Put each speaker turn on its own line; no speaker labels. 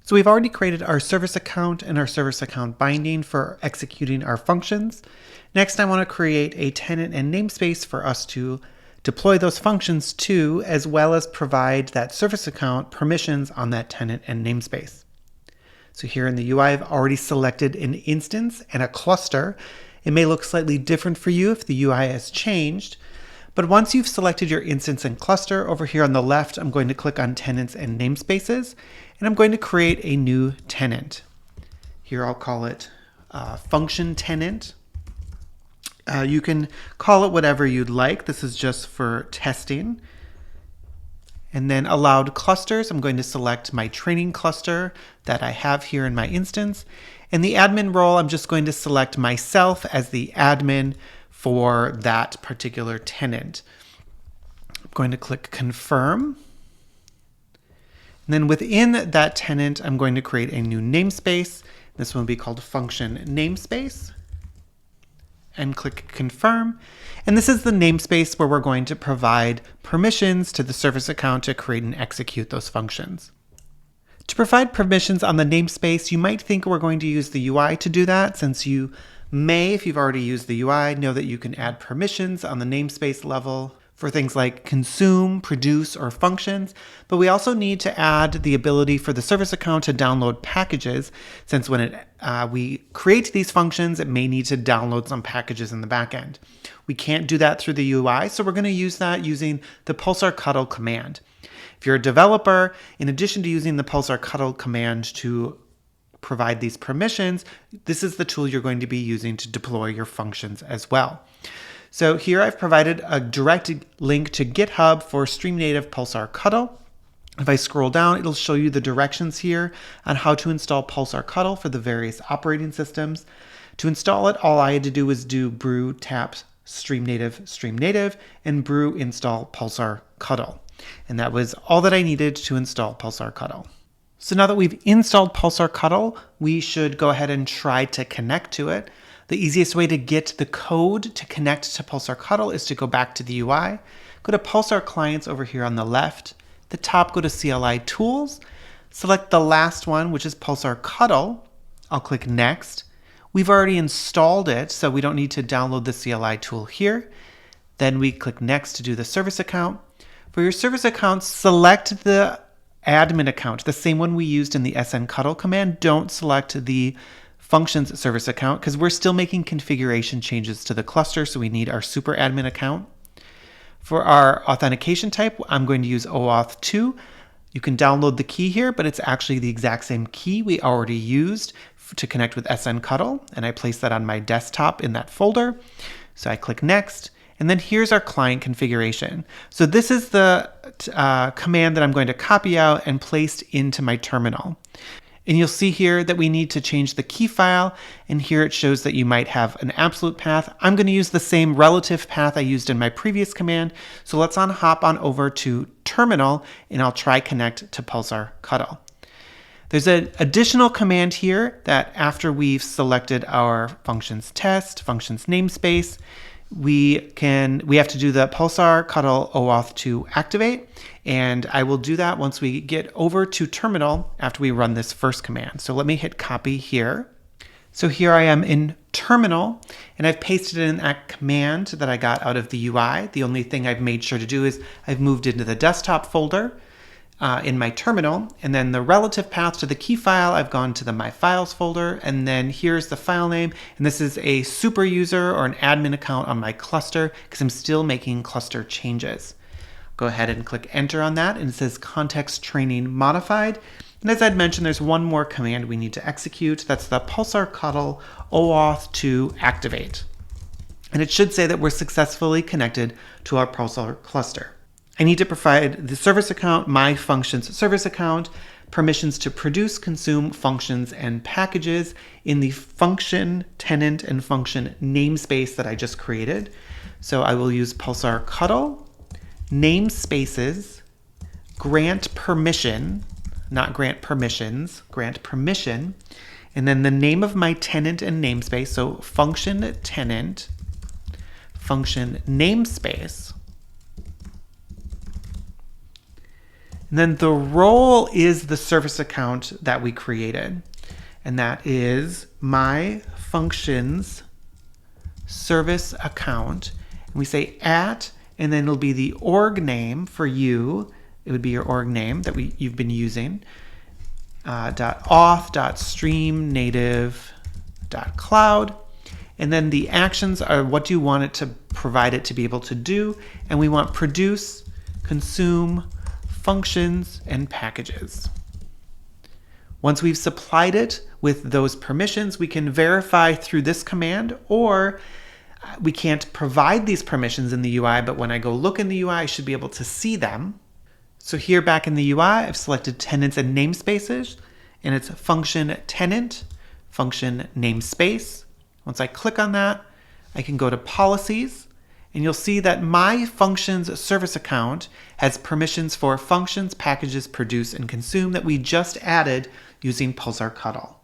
So we've already created our service account and our service account binding for executing our functions. Next, I want to create a tenant and namespace for us to deploy those functions to, as well as provide that service account permissions on that tenant and namespace. So here in the UI, I've already selected an instance and a cluster. It may look slightly different for you if the UI has changed. But once you've selected your instance and cluster, over here on the left, I'm going to click on tenants and namespaces, and I'm going to create a new tenant. Here I'll call it function tenant. You can call it whatever you'd like. This is just for testing. And then allowed clusters, I'm going to select my training cluster that I have here in my instance. And the admin role, I'm just going to select myself as the admin for that particular tenant. I'm going to click confirm. And then within that tenant, I'm going to create a new namespace. This one will be called function namespace. And click confirm. And this is the namespace where we're going to provide permissions to the service account to create and execute those functions. To provide permissions on the namespace, you might think we're going to use the UI to do that, since you may, if you've already used the UI, know that you can add permissions on the namespace level for things like consume, produce, or functions. But we also need to add the ability for the service account to download packages, since when we create these functions, it may need to download some packages in the backend. We can't do that through the UI, so we're going to use that using the pulsarctl command. If you're a developer, in addition to using the pulsarctl command to provide these permissions, this is the tool you're going to be using to deploy your functions as well. So here I've provided a direct link to GitHub for StreamNative pulsarctl. If I scroll down, it'll show you the directions here on how to install pulsarctl for the various operating systems. To install it, all I had to do was do brew tap streamnative, and brew install pulsarctl. And that was all that I needed to install pulsarctl. So now that we've installed pulsarctl, we should go ahead and try to connect to it. The easiest way to get the code to connect to pulsarctl is to go back to the UI, go to Pulsar Clients over here on the left. At the top, go to CLI Tools, select the last one, which is pulsarctl. I'll click Next. We've already installed it, so we don't need to download the CLI tool here. Then we click Next to do the service account. For your service account, select the admin account, the same one we used in the snctl command. Don't select the functions service account because we're still making configuration changes to the cluster, so we need our super admin account. For our authentication type, I'm going to use OAuth 2. You can download the key here, but it's actually the exact same key we already used to connect with snctl, and I placed that on my desktop in that folder. So I click Next, and then here's our client configuration. So this is the command that I'm going to copy out and paste into my terminal. And you'll see here that we need to change the key file, and here it shows that you might have an absolute path. I'm going to use the same relative path I used in my previous command, so let's hop on over to terminal, and I'll try connect to pulsarctl. There's an additional command here that after we've selected our functions test, functions namespace, we have to do the pulsarctl OAuth 2 activate, and I will do that once we get over to terminal after we run this first command. So let me hit copy here. So here I am in terminal, and I've pasted in that command that I got out of the UI. The only thing I've made sure to do is I've moved into the desktop folder in my terminal, and then the relative path to the key file, I've gone to the My Files folder, and then here's the file name, and this is a super user or an admin account on my cluster because I'm still making cluster changes. Go ahead and click enter on that, and it says context training modified. And as I'd mentioned, there's one more command we need to execute. That's the pulsarctl OAuth 2 activate. And it should say that we're successfully connected to our Pulsar cluster. I need to provide the service account, my functions service account, permissions to produce, consume functions and packages in the function tenant and function namespace that I just created. So I will use pulsarctl namespaces grant permission, not grant permissions, grant permission, and then the name of my tenant and namespace, so function tenant, function namespace, And then the role is the service account that we created. And that is my functions service account. And we say at, and then it'll be the org name for you. It would be your org name that you've been using. .auth.stream native.cloud. And then the actions are what you want it to provide it to be able to do. And we want produce, consume, functions, and packages. Once we've supplied it with those permissions, we can verify through this command, or we can't provide these permissions in the UI, but when I go look in the UI, I should be able to see them. So here back in the UI, I've selected tenants and namespaces, and it's function tenant, function namespace. Once I click on that, I can go to policies, and you'll see that my functions service account has permissions for functions, packages, produce, and consume that we just added using pulsarctl.